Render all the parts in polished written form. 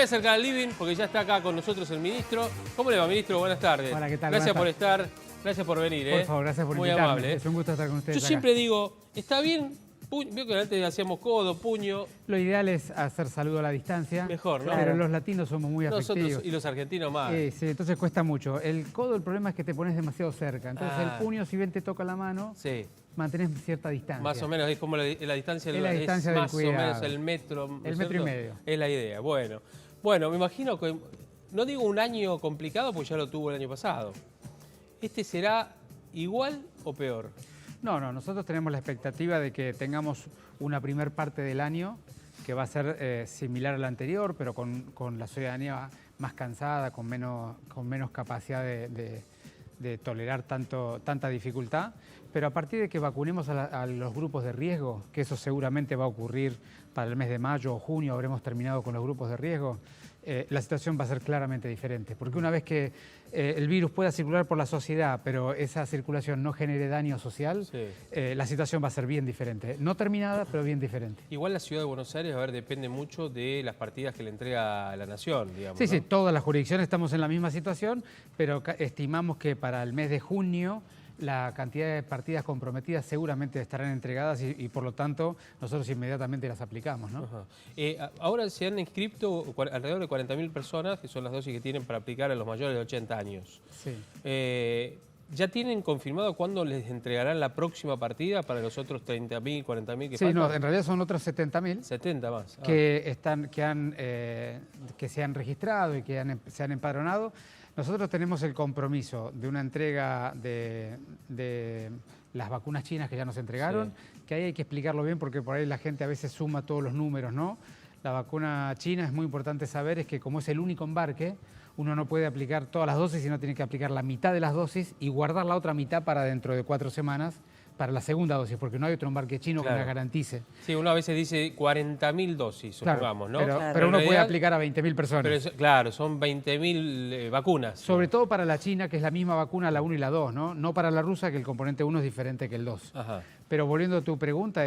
voy a acercar al living porque ya está acá con nosotros el ministro. ¿Cómo le va, ministro? Buenas tardes. Hola, ¿qué tal? Gracias por estar, gracias por venir. Por favor, gracias por Muy invitarme. amable. Es un gusto estar con ustedes. Yo siempre digo, está bien, veo que antes hacíamos codo, puño. Lo ideal es hacer saludo a la distancia. Mejor, ¿no? Pero los latinos somos muy afectivos. Nosotros y los argentinos más. Sí, entonces cuesta mucho. El codo, el problema es que te pones demasiado cerca. Entonces el puño, si bien te toca la mano, sí, mantenés cierta distancia. más o menos, es como la distancia, es la distancia del más cuidado. o menos el metro. El metro y medio. Es la idea. Bueno, me imagino que, no digo un año complicado porque ya lo tuvo el año pasado. ¿Este será igual o peor? No, nosotros tenemos la expectativa de que tengamos una primer parte del año que va a ser similar a la anterior, pero con la ciudadanía más cansada, con menos capacidad de tolerar tanta dificultad. Pero a partir de que vacunemos a los grupos de riesgo, que eso seguramente va a ocurrir para el mes de mayo o junio, habremos terminado con los grupos de riesgo, la situación va a ser claramente diferente. Porque una vez que el virus pueda circular por la sociedad, pero esa circulación no genere daño social, sí, la situación va a ser bien diferente. No terminada, pero bien diferente. Igual la Ciudad de Buenos Aires, depende mucho de las partidas que le entrega la Nación, digamos. Sí, ¿no? sí, todas las jurisdicciones estamos en la misma situación, pero estimamos que para el mes de junio la cantidad de partidas comprometidas seguramente estarán entregadas y por lo tanto nosotros inmediatamente las aplicamos, ¿no? Ahora se han inscrito alrededor de 40.000 personas, que son las dosis que tienen para aplicar a los mayores de 80 años. Sí. ¿Ya tienen confirmado cuándo les entregarán la próxima partida para los otros 30.000, 40.000 que faltan? No, en realidad son otros 70.000. 70 más. Que se han registrado y que se han empadronado. Nosotros tenemos el compromiso de una entrega de las vacunas chinas que ya nos entregaron, sí, que ahí hay que explicarlo bien porque por ahí la gente a veces suma todos los números, ¿no? La vacuna china, es muy importante saber, es que como es el único embarque, uno no puede aplicar todas las dosis, sino tiene que aplicar la mitad de las dosis y guardar la otra mitad para dentro de 4 semanas, para la segunda dosis, porque no hay otro embarque chino, claro, que la garantice. Sí, uno a veces dice 40.000 dosis, supongamos, claro, ¿no? Pero uno puede aplicar a 20.000 personas. Pero claro, son 20.000 vacunas. Sobre todo para la china, que es la misma vacuna, la 1 y la 2, ¿no? No para la rusa, que el componente 1 es diferente que el 2. Ajá. Pero volviendo a tu pregunta,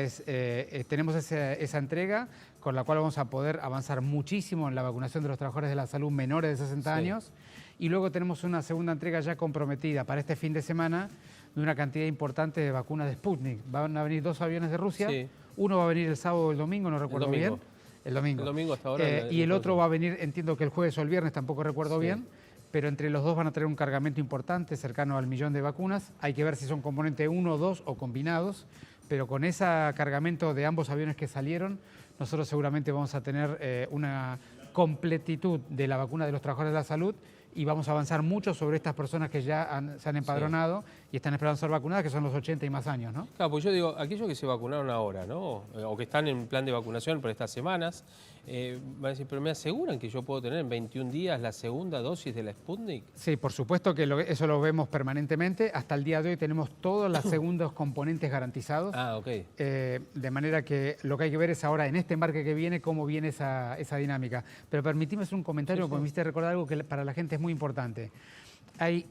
tenemos esa entrega con la cual vamos a poder avanzar muchísimo en la vacunación de los trabajadores de la salud menores de 60 años. Y luego tenemos una segunda entrega ya comprometida para este fin de semana de una cantidad importante de vacunas de Sputnik. Van a venir 2 aviones de Rusia, sí, uno va a venir el sábado o el domingo, no recuerdo bien. El domingo. El domingo hasta ahora. Y el otro va a venir, entiendo que el jueves o el viernes, tampoco recuerdo bien, pero entre los dos van a tener un cargamento importante, cercano al 1.000.000 de vacunas. Hay que ver si son componente 1, 2 o combinados, pero con ese cargamento de ambos aviones que salieron, nosotros seguramente vamos a tener una completitud de la vacuna de los trabajadores de la salud y vamos a avanzar mucho sobre estas personas que ya se han empadronado, sí, y están esperando ser vacunadas, que son los 80 y más años, ¿no? Claro, pues yo digo, aquellos que se vacunaron ahora, ¿no? O que están en plan de vacunación por estas semanas, van a decir, pero ¿me aseguran que yo puedo tener en 21 días la segunda dosis de la Sputnik? Sí, por supuesto que eso lo vemos permanentemente. Hasta el día de hoy tenemos todos los segundos componentes garantizados. Ah, ok. De manera que lo que hay que ver es ahora, en este embarque que viene, cómo viene esa dinámica. Pero permitime hacer un comentario, porque me hiciste recordar algo que para la gente es muy importante.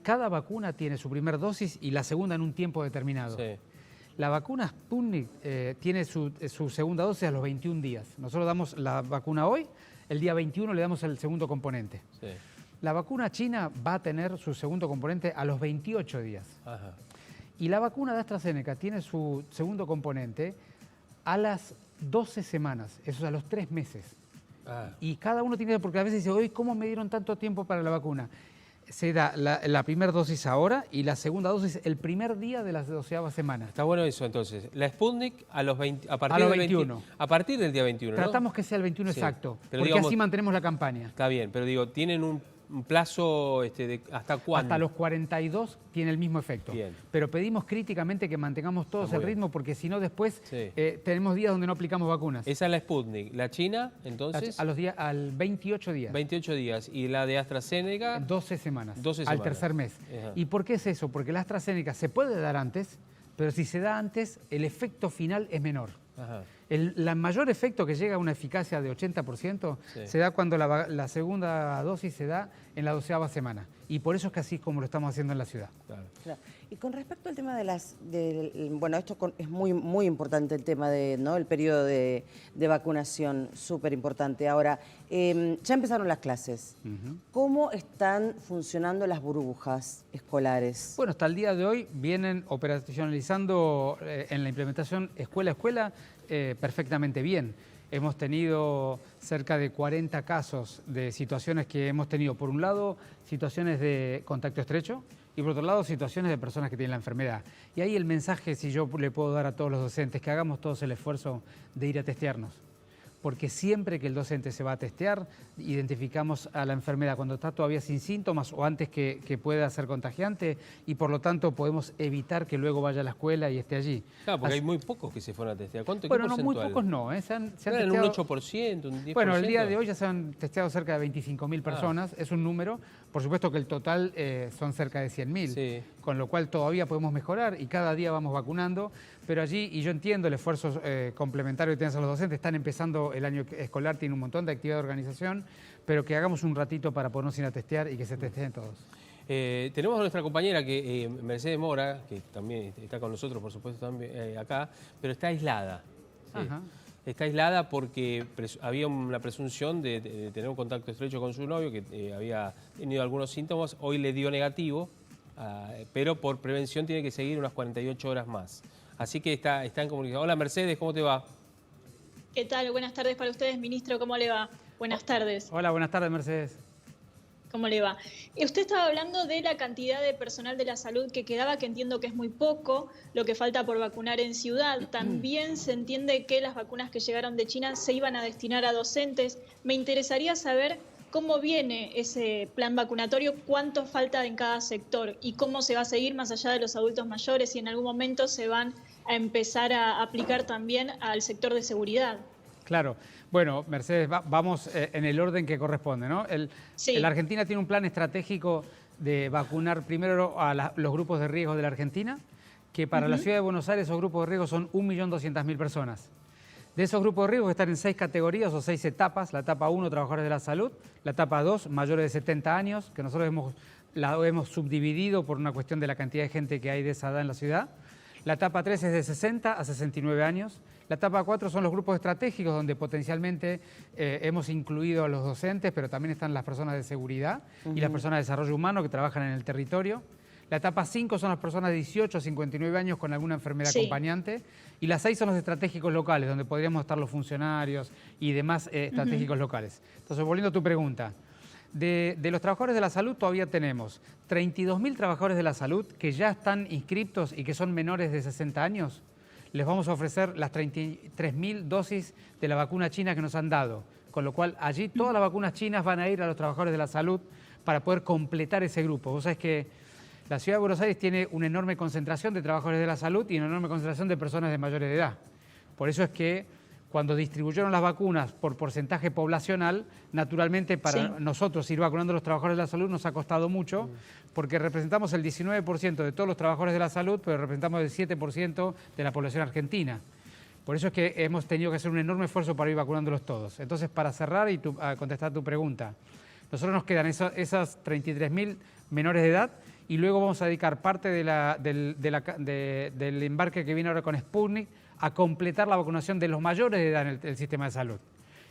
Cada vacuna tiene su primer dosis y la segunda en un tiempo determinado. Sí. La vacuna Sputnik tiene su segunda dosis a los 21 días. Nosotros damos la vacuna hoy, el día 21 le damos el segundo componente. Sí. La vacuna china va a tener su segundo componente a los 28 días. Ajá. Y la vacuna de AstraZeneca tiene su segundo componente a las 12 semanas, eso es a los 3 meses. Ah. Y cada uno tiene, porque a veces dice, oye, ¿cómo me dieron tanto tiempo para la vacuna? Se da la primera dosis ahora y la segunda dosis el primer día de la 12ª semana. Está bueno eso entonces. La Sputnik a partir del 21. A partir del día 21, Tratamos ¿no? que sea el 21 sí, exacto, pero porque digamos, así mantenemos la campaña. Está bien, pero digo, tienen un plazo de ¿hasta cuándo? Hasta los 42 tiene el mismo efecto. Bien. Pero pedimos críticamente que mantengamos todos el ritmo porque si no después tenemos días donde no aplicamos vacunas. Esa es la Sputnik. ¿La China, entonces? Al 28 días. 28 días. ¿Y la de AstraZeneca? 12 semanas. 12 semanas. Al tercer mes. Ajá. ¿Y por qué es eso? Porque la AstraZeneca se puede dar antes, pero si se da antes, el efecto final es menor. Ajá. El mayor efecto que llega a una eficacia de 80% se da cuando la segunda dosis se da en la 12ª semana. Y por eso es que así como lo estamos haciendo en la ciudad. Claro. Y con respecto al tema bueno, esto es muy importante el tema el periodo de vacunación, súper importante. Ahora, ya empezaron las clases. ¿Cómo están funcionando las burbujas escolares? Bueno, hasta el día de hoy vienen operacionalizando en la implementación escuela a escuela perfectamente bien. Hemos tenido cerca de 40 casos de situaciones que hemos tenido, por un lado, situaciones de contacto estrecho y por otro lado, situaciones de personas que tienen la enfermedad. Y ahí el mensaje, si yo le puedo dar a todos los docentes, que hagamos todos el esfuerzo de ir a testearnos. Porque siempre que el docente se va a testear, identificamos a la enfermedad cuando está todavía sin síntomas o antes que pueda ser contagiante y por lo tanto podemos evitar que luego vaya a la escuela y esté allí. Claro, porque hay muy pocos que se fueron a testear. ¿Cuánto? Bueno, no, muy pocos no. Se han testeado... un 8%, un 10%. Bueno, el día de hoy ya se han testeado cerca de 25.000 personas, es un número. Por supuesto que el total son cerca de 100.000, sí. Con lo cual todavía podemos mejorar y cada día vamos vacunando. Pero allí, y yo entiendo el esfuerzo complementario que tienen los docentes, están empezando el año escolar, tiene un montón de actividad de organización, pero que hagamos un ratito para podernos ir a testear y que se testeen todos. Tenemos a nuestra compañera, Mercedes Mora, que también está con nosotros, por supuesto, también, acá, pero está aislada. Sí. Está aislada porque había una presunción de tener un contacto estrecho con su novio, que había tenido algunos síntomas, hoy le dio negativo, pero por prevención tiene que seguir unas 48 horas más. Así que está en comunicación. Hola Mercedes, ¿cómo te va? ¿Qué tal? Buenas tardes para ustedes, ministro. ¿Cómo le va? Buenas tardes. Hola, buenas tardes, Mercedes. ¿Cómo le va? Usted estaba hablando de la cantidad de personal de la salud que quedaba, que entiendo que es muy poco, lo que falta por vacunar en ciudad. También se entiende que las vacunas que llegaron de China se iban a destinar a docentes. Me interesaría saber cómo viene ese plan vacunatorio, cuánto falta en cada sector y cómo se va a seguir más allá de los adultos mayores, si en algún momento se van a empezar a aplicar también al sector de seguridad. Claro. Bueno, Mercedes, vamos en el orden que corresponde, ¿no? La Argentina tiene un plan estratégico de vacunar primero a los grupos de riesgo de la Argentina, que para la ciudad de Buenos Aires esos grupos de riesgo son 1.200.000 personas. De esos grupos de riesgo están en 6 categorías o 6 etapas. La etapa 1, trabajadores de la salud. La etapa 2, mayores de 70 años, que nosotros la hemos subdividido por una cuestión de la cantidad de gente que hay de esa edad en la ciudad. La etapa 3 es de 60 a 69 años. La etapa 4 son los grupos estratégicos, donde potencialmente hemos incluido a los docentes, pero también están las personas de seguridad y las personas de desarrollo humano que trabajan en el territorio. La etapa 5 son las personas de 18 a 59 años con alguna enfermedad acompañante. Y la 6 son los estratégicos locales, donde podríamos estar los funcionarios y demás estratégicos locales. Entonces, volviendo a tu pregunta, de los trabajadores de la salud todavía tenemos 32.000 trabajadores de la salud que ya están inscriptos y que son menores de 60 años. Les vamos a ofrecer las 33.000 dosis de la vacuna china que nos han dado. Con lo cual, allí todas las vacunas chinas van a ir a los trabajadores de la salud para poder completar ese grupo. Vos sabés que la ciudad de Buenos Aires tiene una enorme concentración de trabajadores de la salud y una enorme concentración de personas de mayores de edad. Por eso es que cuando distribuyeron las vacunas por porcentaje poblacional, naturalmente para nosotros ir vacunando a los trabajadores de la salud nos ha costado mucho, porque representamos el 19% de todos los trabajadores de la salud, pero representamos el 7% de la población argentina. Por eso es que hemos tenido que hacer un enorme esfuerzo para ir vacunándolos todos. Entonces, para cerrar y contestar tu pregunta, nosotros nos quedan esas 33.000 menores de edad y luego vamos a dedicar parte del embarque que viene ahora con Sputnik a completar la vacunación de los mayores de edad en el sistema de salud.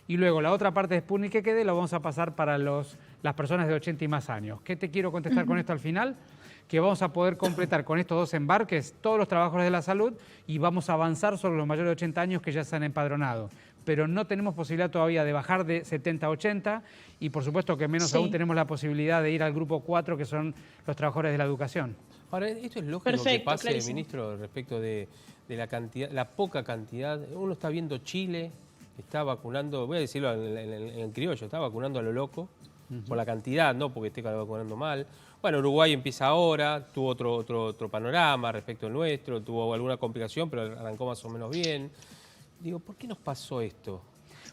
Y luego la otra parte de Sputnik que quede lo vamos a pasar para las personas de 80 y más años. ¿Qué te quiero contestar con esto al final? Que vamos a poder completar con estos 2 embarques todos los trabajadores de la salud y vamos a avanzar sobre los mayores de 80 años que ya se han empadronado. Pero no tenemos posibilidad todavía de bajar de 70 a 80 y por supuesto que menos aún tenemos la posibilidad de ir al grupo 4 que son los trabajadores de la educación. Ahora, ¿esto es lógico que pase, ministro, respecto de la cantidad, la poca cantidad? Uno está viendo Chile, está vacunando, voy a decirlo en criollo, está vacunando a lo loco, por la cantidad, no porque esté vacunando mal. Bueno, Uruguay empieza ahora, tuvo otro panorama respecto al nuestro, tuvo alguna complicación, pero arrancó más o menos bien. Digo, ¿por qué nos pasó esto?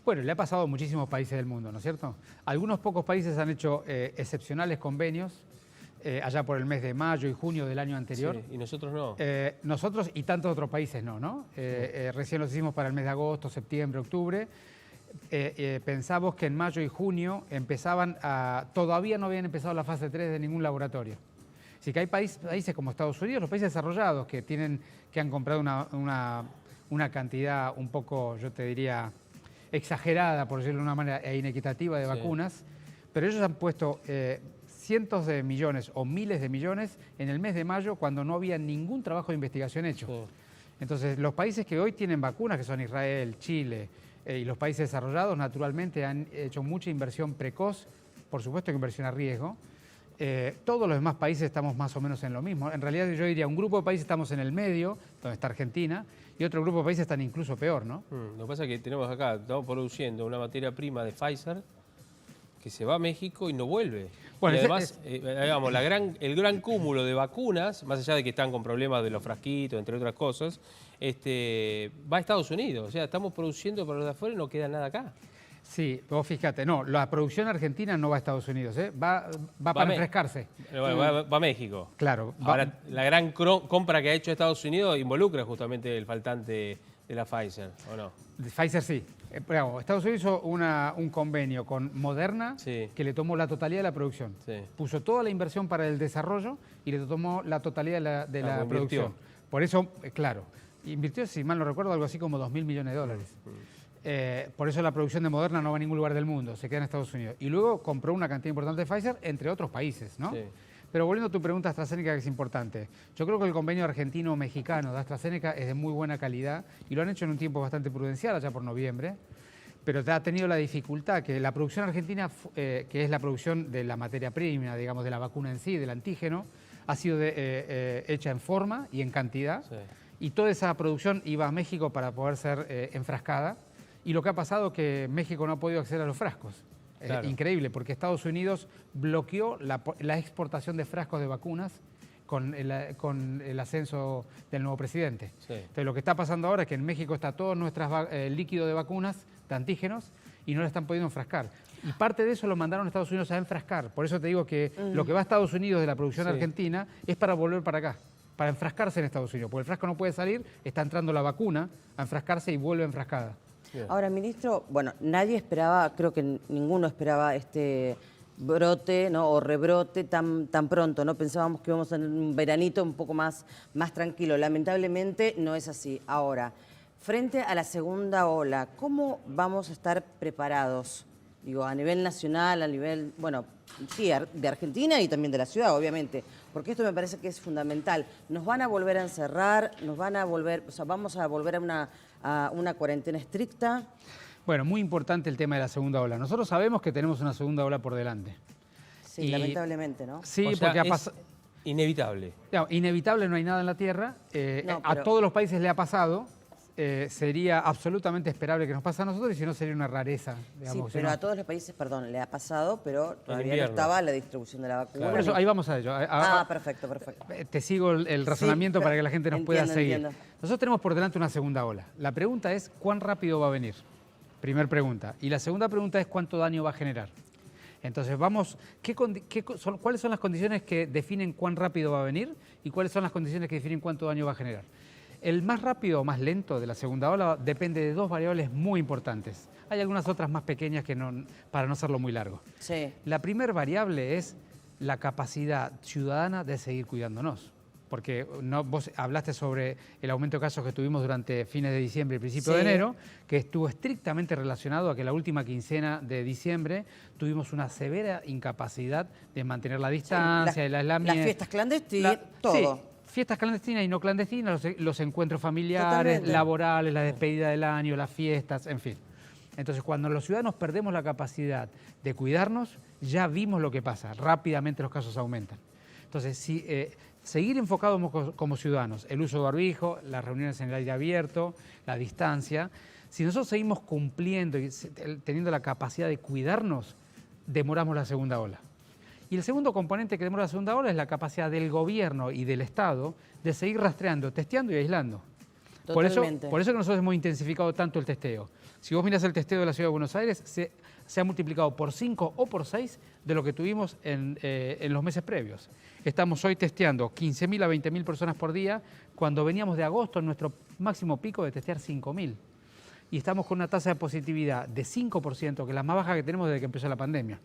Bueno, le ha pasado a muchísimos países del mundo, ¿no es cierto? Algunos pocos países han hecho excepcionales convenios allá por el mes de mayo y junio del año anterior. Sí, y nosotros no. Nosotros y tantos otros países no. Recién los hicimos para el mes de agosto, septiembre, octubre. Pensamos que en mayo y junio todavía no habían empezado la fase 3 de ningún laboratorio. Así que hay países como Estados Unidos, los países desarrollados, que han comprado una cantidad un poco, yo te diría, exagerada, por decirlo de una manera, e inequitativa de vacunas, pero ellos han puesto cientos de millones o miles de millones en el mes de mayo cuando no había ningún trabajo de investigación hecho. Sí. Entonces, los países que hoy tienen vacunas, que son Israel, Chile y los países desarrollados, naturalmente han hecho mucha inversión precoz, por supuesto que inversión a riesgo. Todos los demás países estamos más o menos en lo mismo. En realidad yo diría, un grupo de países estamos en el medio, donde está Argentina, y otro grupo de países están incluso peor, ¿no? Lo que pasa es que estamos produciendo una materia prima de Pfizer que se va a México y no vuelve. Bueno, y además, digamos, el gran cúmulo de vacunas, más allá de que están con problemas de los frasquitos, entre otras cosas, va a Estados Unidos. O sea, estamos produciendo para los de afuera y no queda nada acá. Sí, vos fíjate, no, la producción argentina no va a Estados Unidos, va para refrescarse. Va a México. Claro. Ahora, la gran compra que ha hecho Estados Unidos involucra justamente el faltante de la Pfizer, ¿o no? De Pfizer sí. Estados Unidos hizo un convenio con Moderna que le tomó la totalidad de la producción. Sí. Puso toda la inversión para el desarrollo y le tomó la totalidad de la producción. Por eso, claro, invirtió, si mal no recuerdo, algo así como $2.000 millones. Por eso la producción de Moderna no va a ningún lugar del mundo, se queda en Estados Unidos. Y luego compró una cantidad importante de Pfizer, entre otros países, ¿no? Sí. Pero volviendo a tu pregunta AstraZeneca, que es importante, yo creo que el convenio argentino-mexicano de AstraZeneca es de muy buena calidad y lo han hecho en un tiempo bastante prudencial, allá por noviembre, pero ha tenido la dificultad que la producción argentina, que es la producción de la materia prima, digamos, de la vacuna en sí, del antígeno, ha sido hecha en forma y en cantidad, y toda esa producción iba a México para poder ser enfrascada. Y lo que ha pasado es que México no ha podido acceder a los frascos. Claro. Increíble, porque Estados Unidos bloqueó la exportación de frascos de vacunas con el ascenso del nuevo presidente. Sí. Entonces, lo que está pasando ahora es que en México está todo nuestro líquido de vacunas, de antígenos, y no la están pudiendo enfrascar. Y parte de eso lo mandaron a Estados Unidos a enfrascar. Por eso te digo que lo que va a Estados Unidos de la producción argentina es para volver para acá, para enfrascarse en Estados Unidos. Porque el frasco no puede salir, está entrando la vacuna a enfrascarse y vuelve enfrascada. Bien. Ahora, ministro, bueno, nadie esperaba, creo que ninguno esperaba este brote, ¿no? O rebrote tan pronto, ¿no? Pensábamos que íbamos a tener un veranito un poco más tranquilo. Lamentablemente no es así. Ahora, frente a la segunda ola, ¿cómo vamos a estar preparados? Digo, a nivel nacional, a nivel, bueno, sí, de Argentina y también de la ciudad, obviamente, porque esto me parece que es fundamental. ¿Nos van a volver a encerrar? ¿Nos van a volver, o sea, vamos a volver a una cuarentena estricta? Bueno, muy importante el tema de la segunda ola. Nosotros sabemos que tenemos una segunda ola por delante. Sí, lamentablemente, ¿no? Sí, o sea, porque ha pasado... Inevitable. No, inevitable no hay nada en la Tierra. A todos los países le ha pasado. Sería absolutamente esperable que nos pase a nosotros y si no sería una rareza. Digamos, sí, pero a todos los países, perdón, le ha pasado, pero todavía no estaba la distribución de la vacuna. Claro. Por eso, ahí vamos a ello. Perfecto. Te sigo el razonamiento para que la gente nos pueda seguir. Entiendo. Nosotros tenemos por delante una segunda ola. La pregunta es, ¿cuán rápido va a venir? Primer pregunta. Y la segunda pregunta es, ¿cuánto daño va a generar? Entonces, ¿cuáles son las condiciones que definen cuán rápido va a venir y cuáles son las condiciones que definen cuánto daño va a generar? El más rápido o más lento de la segunda ola depende de dos variables muy importantes. Hay algunas otras más pequeñas que para no hacerlo muy largo. Sí. La primera variable es la capacidad ciudadana de seguir cuidándonos. Porque vos hablaste sobre el aumento de casos que tuvimos durante fines de diciembre y principio de enero, que estuvo estrictamente relacionado a que la última quincena de diciembre tuvimos una severa incapacidad de mantener la distancia, el aislamiento. Las fiestas clandestinas, todo. Sí. Fiestas clandestinas y no clandestinas, los encuentros familiares, laborales, la despedida del año, las fiestas, en fin. Entonces, cuando los ciudadanos perdemos la capacidad de cuidarnos, ya vimos lo que pasa, rápidamente los casos aumentan. Entonces, seguir enfocados como ciudadanos, el uso de barbijo, las reuniones en el aire abierto, la distancia, si nosotros seguimos cumpliendo y teniendo la capacidad de cuidarnos, demoramos la segunda ola. Y el segundo componente que demora la segunda ola es la capacidad del gobierno y del Estado de seguir rastreando, testeando y aislando. Por eso que nosotros hemos intensificado tanto el testeo. Si vos mirás el testeo de la Ciudad de Buenos Aires, se ha multiplicado por 5 o por 6 de lo que tuvimos en los meses previos. Estamos hoy testeando 15.000 a 20.000 personas por día, cuando veníamos de agosto en nuestro máximo pico de testear 5.000. Y estamos con una tasa de positividad de 5%, que es la más baja que tenemos desde que empezó la pandemia.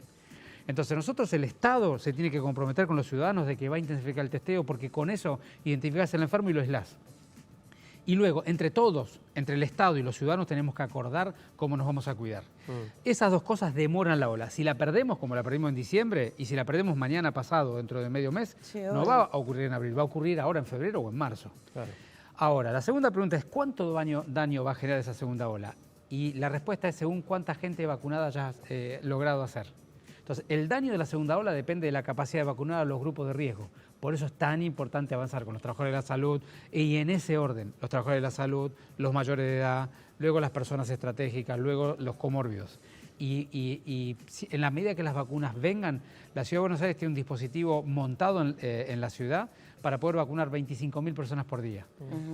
Entonces nosotros, el Estado se tiene que comprometer con los ciudadanos de que va a intensificar el testeo, porque con eso identificás al enfermo y lo aislás. Y luego, entre todos, entre el Estado y los ciudadanos, tenemos que acordar cómo nos vamos a cuidar. Esas dos cosas demoran la ola. Si la perdemos, como la perdimos en diciembre, y si la perdemos mañana pasado, dentro de medio mes, sí, no va a ocurrir en abril, va a ocurrir ahora en febrero o en marzo. Claro. Ahora, la segunda pregunta es, ¿cuánto daño va a generar esa segunda ola? Y la respuesta es según cuánta gente vacunada hayas logrado hacer. Entonces, el daño de la segunda ola depende de la capacidad de vacunar a los grupos de riesgo. Por eso es tan importante avanzar con los trabajadores de la salud y en ese orden, los trabajadores de la salud, los mayores de edad, luego las personas estratégicas, luego los comórbidos. Y en la medida que las vacunas vengan, la Ciudad de Buenos Aires tiene un dispositivo montado en la ciudad para poder vacunar 25.000 personas por día.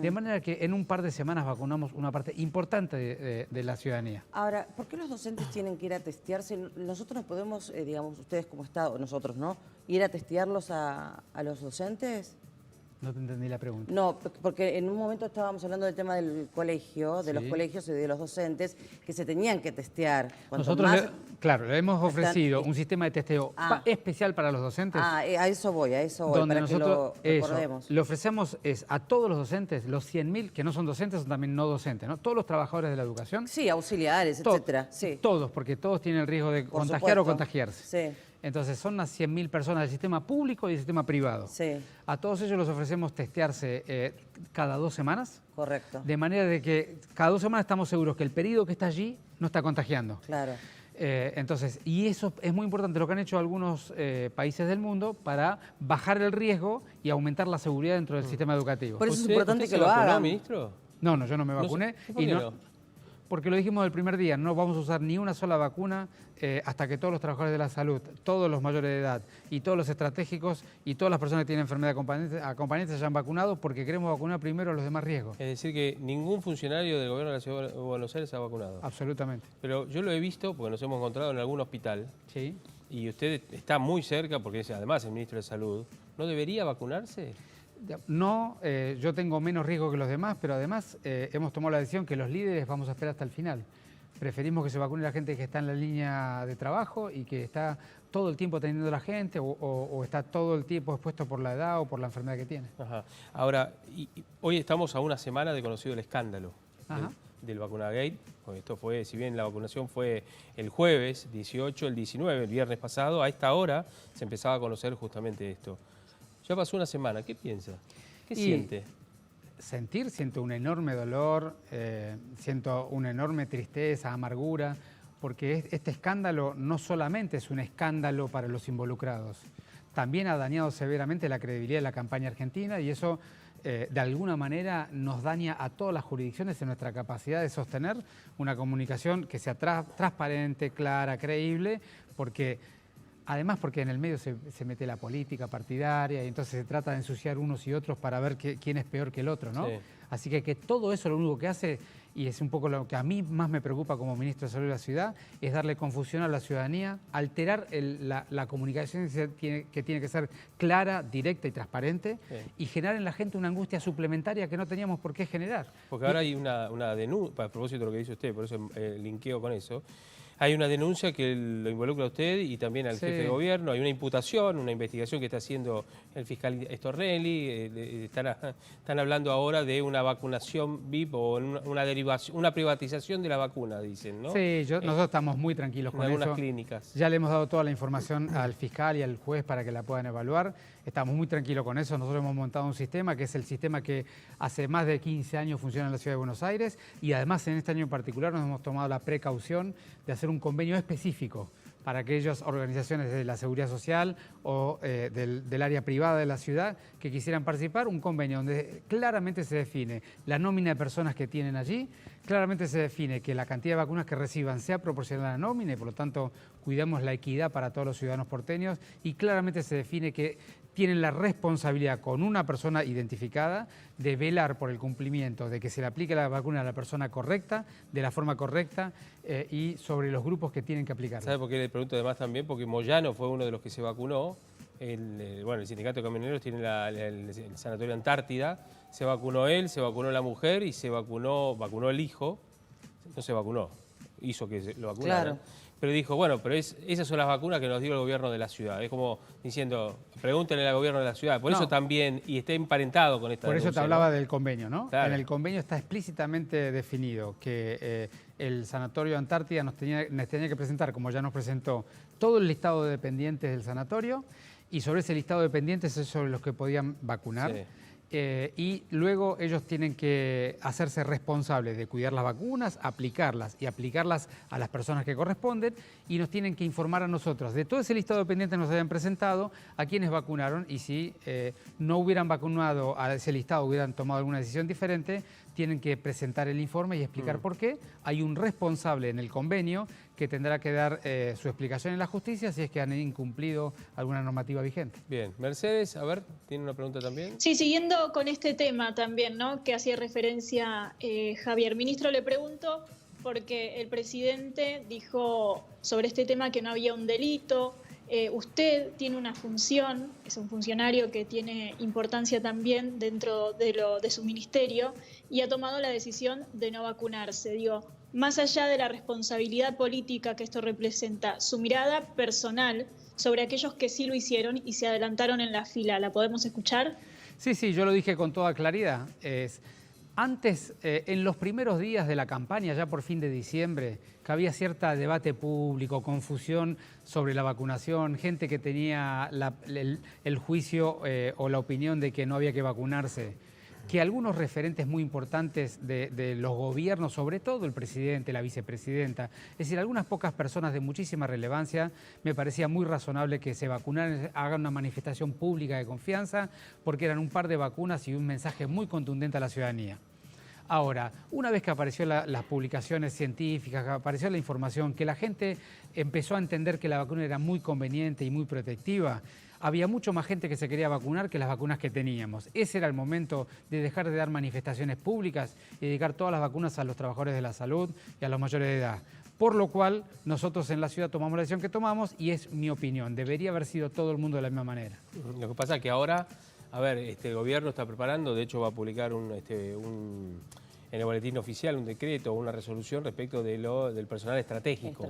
De manera que en un par de semanas vacunamos una parte importante de la ciudadanía. Ahora, ¿por qué los docentes tienen que ir a testearse? Nosotros no podemos, digamos, ustedes como Estado, nosotros, ¿no?, ir a testearlos a los docentes. No te entendí la pregunta. No, porque en un momento estábamos hablando del tema del colegio, de los colegios y de los docentes, que se tenían que testear. Nosotros, claro, le hemos ofrecido un sistema de testeo especial para los docentes. A eso voy, donde para nosotros que lo recordemos. Le ofrecemos a todos los docentes, los 100.000 que no son docentes, son también no docentes, ¿no? Todos los trabajadores de la educación. Sí, auxiliares, etcétera. Sí. Todos, porque todos tienen el riesgo de contagiar o contagiarse. Sí. Entonces son unas 100.000 personas del sistema público y del sistema privado. Sí. A todos ellos les ofrecemos testearse cada 2 semanas. Correcto. De manera de que cada 2 semanas estamos seguros que el periodo que está allí no está contagiando. Claro. Entonces, y eso es muy importante, lo que han hecho algunos países del mundo para bajar el riesgo y aumentar la seguridad dentro del sistema educativo. Por eso es importante que lo hagan. Ministro? No, yo no me vacuné. ¿Por qué no? Porque lo dijimos el primer día, no vamos a usar ni una sola vacuna hasta que todos los trabajadores de la salud, todos los mayores de edad y todos los estratégicos y todas las personas que tienen enfermedad acompañante se hayan vacunado, porque queremos vacunar primero a los demás riesgos. Es decir, que ningún funcionario del gobierno de la Ciudad de Buenos Aires se ha vacunado. Absolutamente. Pero yo lo he visto porque nos hemos encontrado en algún hospital. Sí. Y usted está muy cerca porque es además el ministro de Salud. ¿No debería vacunarse? No, yo tengo menos riesgo que los demás, pero además hemos tomado la decisión que los líderes vamos a esperar hasta el final. Preferimos que se vacune la gente que está en la línea de trabajo y que está todo el tiempo atendiendo a la gente o está todo el tiempo expuesto por la edad o por la enfermedad que tiene. Ajá. Ahora, hoy estamos a una semana de conocido el escándalo del Vacunagate. Esto fue, si bien la vacunación fue el jueves 18, el 19, el viernes pasado, a esta hora se empezaba a conocer justamente esto. Ya pasó una semana, ¿qué piensa? ¿Qué siente? Siento un enorme dolor, siento una enorme tristeza, amargura, porque este escándalo no solamente es un escándalo para los involucrados, también ha dañado severamente la credibilidad de la campaña argentina y eso de alguna manera nos daña a todas las jurisdicciones en nuestra capacidad de sostener una comunicación que sea transparente, clara, creíble, además porque en el medio se mete la política partidaria y entonces se trata de ensuciar unos y otros para ver quién es peor que el otro, ¿no? Sí. Así que todo eso lo único que hace, y es un poco lo que a mí más me preocupa como ministro de Salud de la ciudad, es darle confusión a la ciudadanía, alterar la comunicación que tiene que ser clara, directa y transparente, y generar en la gente una angustia suplementaria que no teníamos por qué generar. Porque ahora hay una denuncia, a propósito de lo que dice usted, por eso linkeo con eso. Hay una denuncia que lo involucra a usted y también al jefe de gobierno. Hay una imputación, una investigación que está haciendo el fiscal Stornelli. Están hablando ahora de una vacunación VIP o una privatización de la vacuna, dicen, ¿no? Sí, nosotros estamos muy tranquilos con eso. En algunas clínicas. Ya le hemos dado toda la información al fiscal y al juez para que la puedan evaluar. Estamos muy tranquilos con eso. Nosotros hemos montado un sistema que es el sistema que hace más de 15 años funciona en la Ciudad de Buenos Aires y además en este año en particular nos hemos tomado la precaución de hacer un convenio específico para aquellas organizaciones de la seguridad social o del área privada de la ciudad que quisieran participar, un convenio donde claramente se define la nómina de personas que tienen allí, Claramente se define que la cantidad de vacunas que reciban sea proporcional a la nómina y por lo tanto cuidamos la equidad para todos los ciudadanos porteños, y claramente se define que tienen la responsabilidad con una persona identificada de velar por el cumplimiento, de que se le aplique la vacuna a la persona correcta, de la forma correcta y sobre los grupos que tienen que aplicarla. ¿Sabe por qué le pregunto además también? Porque Moyano fue uno de los que se vacunó. El sindicato de camioneros tiene el sanatorio Antártida. Se vacunó él, se vacunó la mujer y vacunó el hijo. No se vacunó, hizo que lo vacunaran. Claro. Pero dijo, bueno, pero esas son las vacunas que nos dio el gobierno de la ciudad. Es como diciendo, pregúntenle al gobierno de la ciudad. Por eso también, y está emparentado con esta Por eso te denuncia, hablaba ¿no? del convenio, ¿no? Claro. En el convenio está explícitamente definido que el sanatorio Antártida nos tenía que presentar, como ya nos presentó, todo el listado de dependientes del sanatorio, y sobre ese listado de dependientes es sobre los que podían vacunar. Sí. Y luego ellos tienen que hacerse responsables de cuidar las vacunas, aplicarlas y aplicarlas a las personas que corresponden, y nos tienen que informar a nosotros de todo ese listado de pendientes que nos hayan presentado, a quienes vacunaron, y si no hubieran vacunado a ese listado, hubieran tomado alguna decisión diferente, tienen que presentar el informe y explicar por qué. Hay un responsable en el convenio que tendrá que dar su explicación en la justicia si es que han incumplido alguna normativa vigente. Bien, Mercedes, a ver, ¿tiene una pregunta también? Sí, siguiendo con este tema también, ¿no?, que hacía referencia Javier. Ministro, le pregunto porque el presidente dijo sobre este tema que no había un delito. Usted tiene una función, es un funcionario que tiene importancia también dentro de su ministerio, y ha tomado la decisión de no vacunarse. Digo, más allá de la responsabilidad política que esto representa, su mirada personal sobre aquellos que sí lo hicieron y se adelantaron en la fila, ¿la podemos escuchar? Sí, yo lo dije con toda claridad. Antes, en los primeros días de la campaña, ya por fin de diciembre, que había cierto debate público, confusión sobre la vacunación, gente que tenía el juicio o la opinión de que no había que vacunarse, que algunos referentes muy importantes de los gobiernos, sobre todo el presidente, la vicepresidenta, es decir, algunas pocas personas de muchísima relevancia, me parecía muy razonable que se vacunaran, hagan una manifestación pública de confianza, porque eran un par de vacunas y un mensaje muy contundente a la ciudadanía. Ahora, una vez que aparecieron las publicaciones científicas, que apareció la información, que la gente empezó a entender que la vacuna era muy conveniente y muy protectiva, había mucho más gente que se quería vacunar que las vacunas que teníamos. Ese era el momento de dejar de dar manifestaciones públicas y dedicar todas las vacunas a los trabajadores de la salud y a los mayores de edad. Por lo cual, nosotros en la ciudad tomamos la decisión que tomamos, y es mi opinión. Debería haber sido todo el mundo de la misma manera. Lo que pasa es que ahora, a ver, el gobierno está preparando, de hecho va a publicar en el boletín oficial un decreto o una resolución respecto del personal estratégico.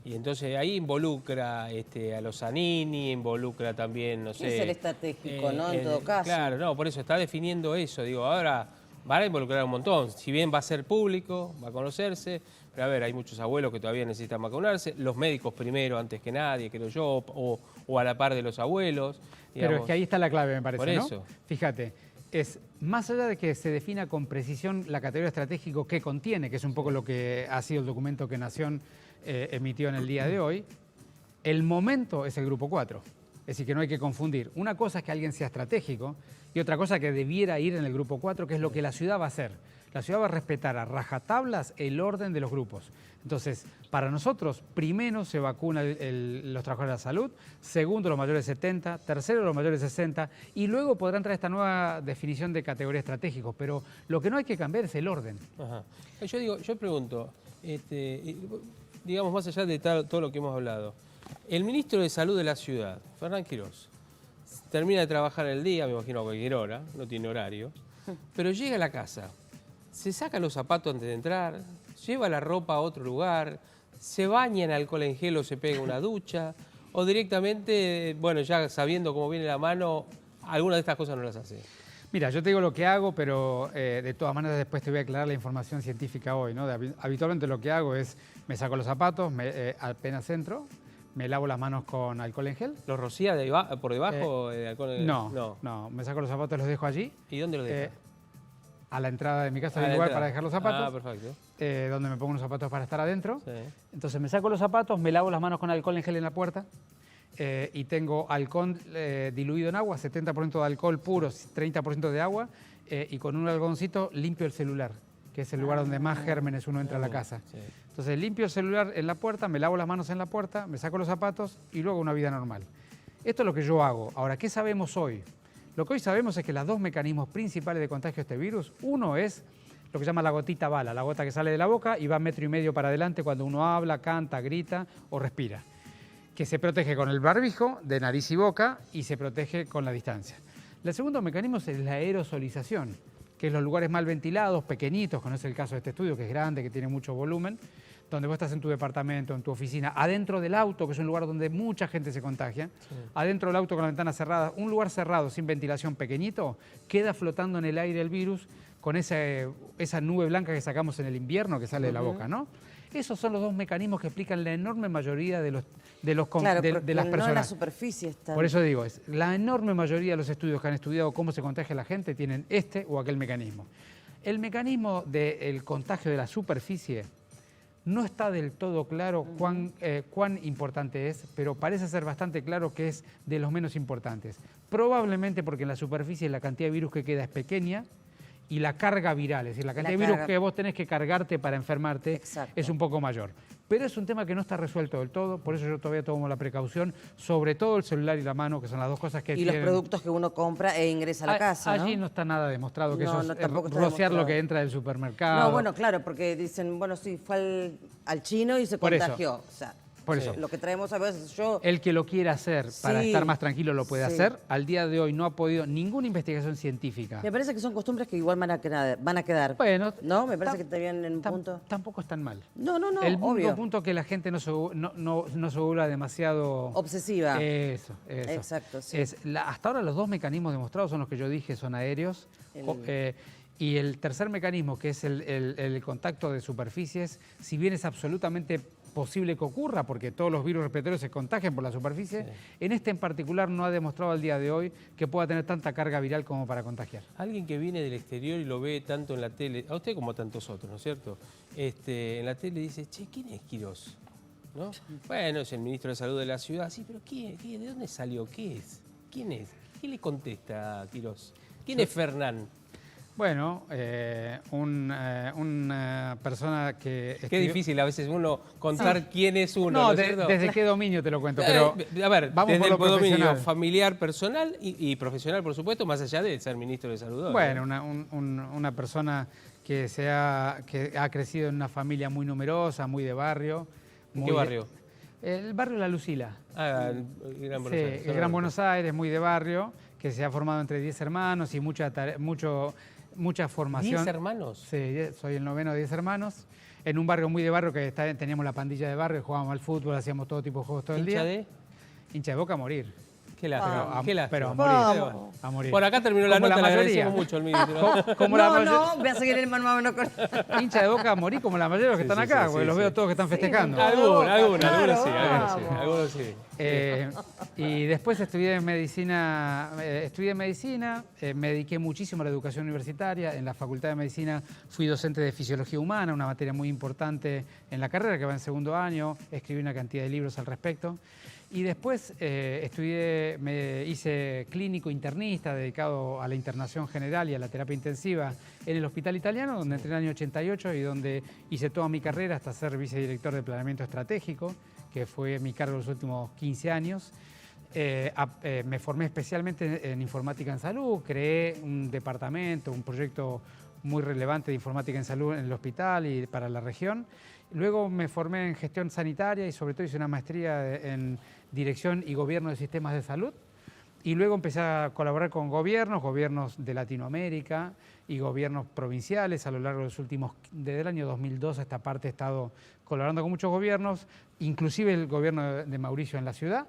Y entonces ahí involucra a los Zanini, involucra también, no sé... ¿Qué es el estratégico, no? En todo caso. Claro, no, por eso está definiendo eso. Digo, ahora van a involucrar un montón. Si bien va a ser público, va a conocerse, pero a ver, hay muchos abuelos que todavía necesitan vacunarse, los médicos primero, antes que nadie, creo yo, o a la par de los abuelos. Digamos. Pero es que ahí está la clave, me parece, Por eso. ¿no? Fíjate, es más allá de que se defina con precisión la categoría estratégico que contiene, que es un poco lo que ha sido el documento que Nación emitió en el día de hoy, el momento es el grupo 4. Es decir, que no hay que confundir. Una cosa es que alguien sea estratégico y otra cosa que debiera ir en el grupo 4, que es lo que la ciudad va a hacer. La ciudad va a respetar a rajatablas el orden de los grupos. Entonces, para nosotros, primero se vacuna los trabajadores de la salud, segundo los mayores de 70, tercero los mayores de 60, y luego podrá entrar esta nueva definición de categoría estratégicos. Pero lo que no hay que cambiar es el orden. Ajá. Yo pregunto, digamos, más allá de todo lo que hemos hablado, el ministro de Salud de la ciudad, Fernán Quirós, termina de trabajar el día, me imagino a cualquier hora, no tiene horario, pero llega a la casa, se saca los zapatos antes de entrar, lleva la ropa a otro lugar, se baña en alcohol en gel o se pega una ducha, o directamente, bueno, ya sabiendo cómo viene la mano, algunas de estas cosas no las hace. Mira, yo te digo lo que hago, pero de todas maneras después te voy a aclarar la información científica hoy, ¿no? Habitualmente lo que hago es, me saco los zapatos, apenas entro, me lavo las manos con alcohol en gel. ¿Los rocía por debajo de alcohol en gel? No, me saco los zapatos, los dejo allí. ¿Y dónde los deja? A la entrada de mi casa hay un lugar para dejar los zapatos. Ah, perfecto. Donde me pongo unos zapatos para estar adentro. Sí. Entonces me saco los zapatos, me lavo las manos con alcohol en gel en la puerta. Y tengo alcohol diluido en agua, 70% de alcohol puro, 30% de agua. Y con un algodoncito limpio el celular, que que es el lugar donde más gérmenes uno entra a la casa. Sí. Entonces limpio el celular en la puerta, me lavo las manos en la puerta, me saco los zapatos y luego una vida normal. Esto es lo que yo hago. Ahora, ¿qué sabemos hoy? Lo que hoy sabemos es que los dos mecanismos principales de contagio de este virus, uno es lo que se llama la gotita bala, la gota que sale de la boca y va 1,5 metros para adelante cuando uno habla, canta, grita o respira, que se protege con el barbijo de nariz y boca y se protege con la distancia. El segundo mecanismo es la aerosolización, que es los lugares mal ventilados, pequeñitos, como es el caso de este estudio, que es grande, que tiene mucho volumen, donde vos estás en tu departamento, en tu oficina, adentro del auto, que es un lugar donde mucha gente se contagia, adentro del auto con la ventana cerrada, un lugar cerrado, sin ventilación, pequeñito, queda flotando en el aire el virus con esa nube blanca que sacamos en el invierno que sale de la boca, ¿no? Esos son los dos mecanismos que explican la enorme mayoría de las personas. No en la superficie están. Por eso digo, la enorme mayoría de los estudios que han estudiado cómo se contagia la gente tienen este o aquel mecanismo. El mecanismo del contagio de la superficie no está del todo claro cuán importante es, pero parece ser bastante claro que es de los menos importantes. Probablemente porque en la superficie la cantidad de virus que queda es pequeña y la carga viral, es decir, la cantidad de virus que vos tenés que cargarte para enfermarte es un poco mayor. Pero es un tema que no está resuelto del todo, por eso yo todavía tomo la precaución, sobre todo el celular y la mano, que son las dos cosas que los productos que uno compra e ingresa a la casa, ¿no? Allí no está nada demostrado que eso es tampoco está rociar demostrado. lo que entra del supermercado. No, bueno, claro, porque dicen, bueno, sí, fue al chino y se contagió. O sea, por eso. Lo que traemos a veces El que lo quiera hacer para estar más tranquilo lo puede hacer. Al día de hoy no ha podido ninguna investigación científica. Me parece que son costumbres que igual van a quedar. Bueno, ¿no? Me parece que está bien en un punto. Tampoco es tan mal. No, El obvio. punto que la gente no se vuelva demasiado... Obsesiva. Eso. Exacto, sí. Hasta ahora los dos mecanismos demostrados son los que yo dije, son aéreos. Y el tercer mecanismo, que es el contacto de superficies, si bien es absolutamente posible que ocurra, porque todos los virus respiratorios se contagian por la superficie, en este en particular no ha demostrado al día de hoy que pueda tener tanta carga viral como para contagiar. Alguien que viene del exterior y lo ve tanto en la tele, a usted como a tantos otros, ¿no es cierto? En la tele dice, che, ¿quién es Quirós? ¿No? Bueno, es el ministro de Salud de la ciudad. Sí, pero ¿de dónde salió? ¿Qué es? ¿Quién es? ¿Qué le contesta a Quirós? ¿Quién es Fernán? Bueno, una persona que... Qué difícil a veces uno contar quién es uno. No, ¿no es cierto? desde qué dominio te lo cuento, pero a ver, vamos desde por lo el dominio profesional. familiar, personal y profesional, por supuesto, más allá de ser ministro de Salud. Bueno, una persona que ha crecido en una familia muy numerosa, muy de barrio. ¿En qué barrio? El barrio La Lucila. El Gran Buenos Aires. El Gran Buenos Aires, muy de barrio, que se ha formado entre 10 hermanos y mucha formación. ¿10 hermanos? Sí, soy el noveno de 10 hermanos. En un barrio muy de barrio que teníamos la pandilla de barrio, jugábamos al fútbol, hacíamos todo tipo de juegos todo el día. Hincha de Boca a morir. Qué lástima. Pero a morir. Por acá terminó la nota, le agradecemos mucho al ministro. Voy a seguir el mano a mano con... Hincha de Boca a morir como la mayoría de los que están acá, porque los veo todos que están festejando. Algunos sí. Y después estudié medicina, me dediqué muchísimo a la educación universitaria. En la Facultad de Medicina fui docente de Fisiología Humana, una materia muy importante en la carrera que va en segundo año. Escribí una cantidad de libros al respecto. Y después me hice clínico internista dedicado a la internación general y a la terapia intensiva en el Hospital Italiano, donde entré en el año 88 y donde hice toda mi carrera hasta ser vicedirector de planeamiento estratégico, que fue mi cargo los últimos 15 años. Me formé especialmente en informática en salud, creé un departamento, un proyecto muy relevante de informática en salud en el hospital y para la región. Luego me formé en gestión sanitaria y sobre todo hice una maestría en dirección y gobierno de sistemas de salud. Y luego empecé a colaborar con gobiernos de Latinoamérica y gobiernos provinciales a lo largo de los últimos, desde el año 2002 a esta parte he estado colaborando con muchos gobiernos, inclusive el gobierno de Mauricio en la ciudad.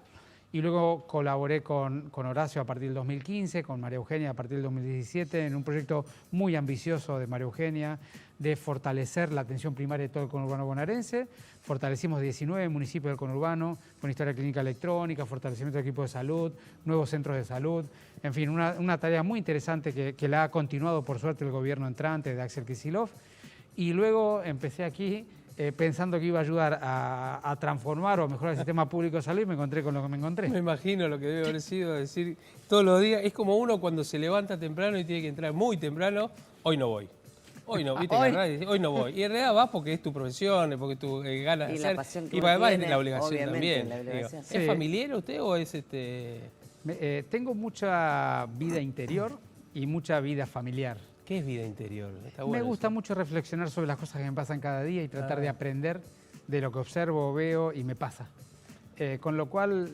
Y luego colaboré con Horacio a partir del 2015, con María Eugenia a partir del 2017, en un proyecto muy ambicioso de María Eugenia de fortalecer la atención primaria de todo el conurbano bonaerense. Fortalecimos 19 municipios del conurbano con historia clínica electrónica, fortalecimiento de equipos de salud, nuevos centros de salud. En fin, una tarea muy interesante que la ha continuado por suerte el gobierno entrante de Axel Kicillof. Y luego empecé aquí pensando que iba a ayudar a transformar o mejorar el sistema público de salud y me encontré con lo que me encontré. Me imagino lo que debe haber sido decir todos los días. Es como uno cuando se levanta temprano y tiene que entrar muy temprano, hoy no voy. hoy no, viste que en radio dice, hoy no voy. Y en realidad vas porque es tu profesión, porque tú ganas de Y hacer. la pasión que Y uno además tiene, es la obligación obviamente, también. la obligación. Digo, ¿es familiar usted o es Tengo mucha vida interior y mucha vida familiar. ¿Qué es vida interior? Está Me bueno gusta eso. mucho reflexionar sobre las cosas que me pasan cada día y tratar de aprender de lo que observo, veo y me pasa. Con lo cual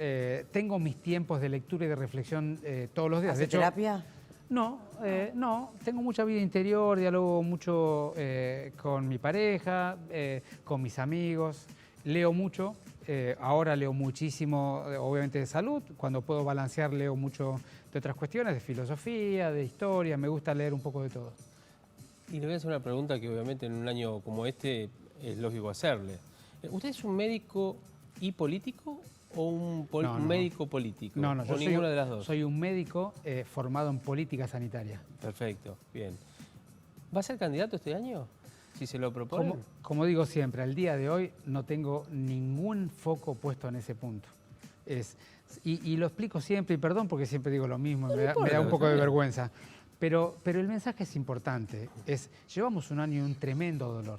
tengo mis tiempos de lectura y de reflexión todos los días. ¿Hace De hecho, terapia? no, tengo mucha vida interior, dialogo mucho con mi pareja, con mis amigos, leo mucho, ahora leo muchísimo, obviamente de salud, cuando puedo balancear leo mucho de otras cuestiones, de filosofía, de historia, me gusta leer un poco de todo. Y le voy a hacer una pregunta que obviamente en un año como este es lógico hacerle. ¿Usted es un médico y político o un médico político? No, yo ¿O ninguna de las dos? soy un médico formado en política sanitaria. Perfecto, bien. ¿Va a ser candidato este año? Si se lo proponen. Como digo siempre, al día de hoy no tengo ningún foco puesto en ese punto. Y lo explico siempre, y perdón porque siempre digo lo mismo, me da un poco de vergüenza. Pero el mensaje es importante. Llevamos un año de un tremendo dolor.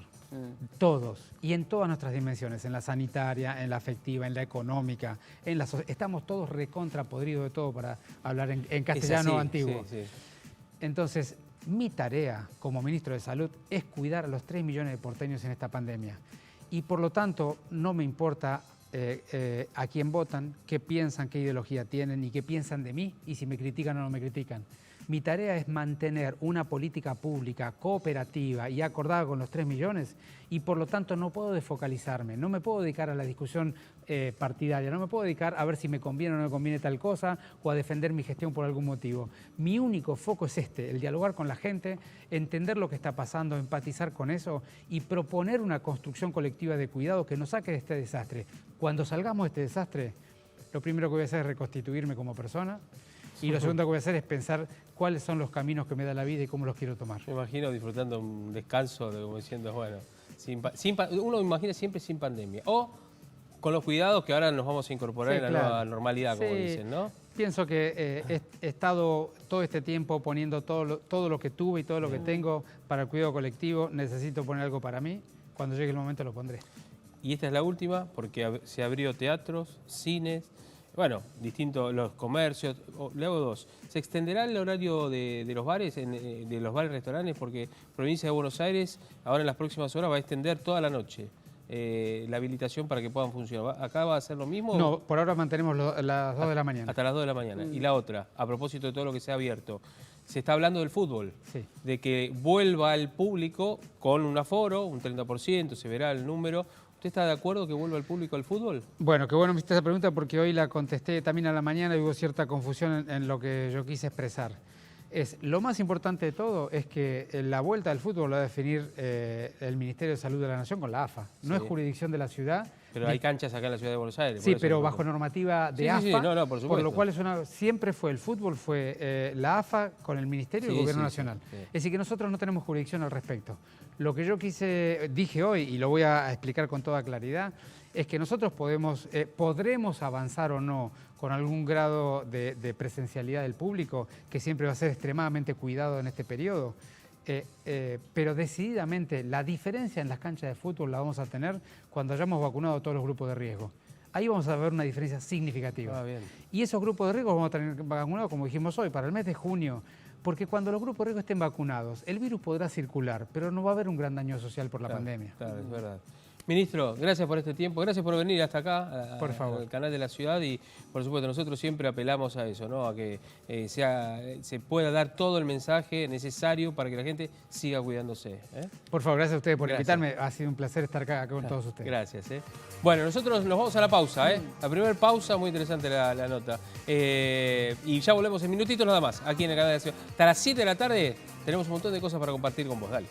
Todos, y en todas nuestras dimensiones, en la sanitaria, en la afectiva, en la económica, estamos todos recontra podridos de todo, para hablar en castellano antiguo. Sí. Entonces, mi tarea como ministro de Salud es cuidar a los 3 millones de porteños en esta pandemia. Y por lo tanto, no me importa a quién votan, qué piensan, qué ideología tienen y qué piensan de mí y si me critican o no me critican. Mi tarea es mantener una política pública cooperativa y acordada con los 3 millones y por lo tanto no puedo desfocalizarme, no me puedo dedicar a la discusión partidaria, no me puedo dedicar a ver si me conviene o no me conviene tal cosa o a defender mi gestión por algún motivo. Mi único foco es el dialogar con la gente, entender lo que está pasando, empatizar con eso y proponer una construcción colectiva de cuidado que nos saque de este desastre. Cuando salgamos de este desastre, lo primero que voy a hacer es reconstituirme como persona. Y lo segundo que voy a hacer es pensar cuáles son los caminos que me da la vida y cómo los quiero tomar. Me imagino disfrutando un descanso, como diciendo, bueno, uno imagina siempre sin pandemia. O con los cuidados que ahora nos vamos a incorporar en la nueva normalidad, como dicen, ¿no? Pienso que he estado todo este tiempo poniendo todo lo que tuve y todo lo que tengo para el cuidado colectivo. Necesito poner algo para mí. Cuando llegue el momento lo pondré. Y esta es la última, porque se abrió teatros, cines, bueno, distintos los comercios. Le hago dos. ¿Se extenderá el horario de los bares, de los bares y restaurantes? Porque Provincia de Buenos Aires ahora en las próximas horas va a extender toda la noche la habilitación para que puedan funcionar. ¿Acá va a ser lo mismo? No, por ahora mantenemos las 2 de la mañana. Hasta las 2 de la mañana. Y la otra, a propósito de todo lo que se ha abierto, se está hablando del fútbol, sí, de que vuelva el público con un aforo, un 30%, se verá el número. ¿Usted está de acuerdo que vuelva el público al fútbol? Bueno, qué bueno me hiciste esa pregunta porque hoy la contesté también a la mañana y hubo cierta confusión en lo que yo quise expresar. Lo más importante de todo es que la vuelta del fútbol lo va a definir el Ministerio de Salud de la Nación con la AFA. No es jurisdicción de la ciudad. Pero hay canchas acá en la ciudad de Buenos Aires. Sí, pero bajo normativa de AFA, sí, no, por supuesto. Por lo cual siempre fue el fútbol, fue la AFA con el Ministerio y el Gobierno Nacional. Sí. Es decir, que nosotros no tenemos jurisdicción al respecto. Lo que yo dije hoy, y lo voy a explicar con toda claridad, es que nosotros podremos avanzar o no con algún grado de presencialidad del público, que siempre va a ser extremadamente cuidado en este periodo. Pero decididamente la diferencia en las canchas de fútbol la vamos a tener cuando hayamos vacunado a todos los grupos de riesgo. Ahí vamos a ver una diferencia significativa. Bien. Y esos grupos de riesgo vamos a tener vacunados, como dijimos hoy, para el mes de junio. Porque cuando los grupos de riesgo estén vacunados, el virus podrá circular, pero no va a haber un gran daño social por la pandemia. Claro, es verdad. Ministro, gracias por este tiempo, gracias por venir hasta acá, por favor, al canal de la ciudad y por supuesto nosotros siempre apelamos a eso, ¿no? A que se pueda dar todo el mensaje necesario para que la gente siga cuidándose. Por favor, gracias a ustedes por invitarme, ha sido un placer estar acá con todos ustedes. Gracias. Bueno, nosotros nos vamos a la pausa, la primera pausa, muy interesante la nota. Y ya volvemos en minutitos nada más, aquí en el canal de la ciudad. Hasta las 7 de la tarde tenemos un montón de cosas para compartir con vos, dale.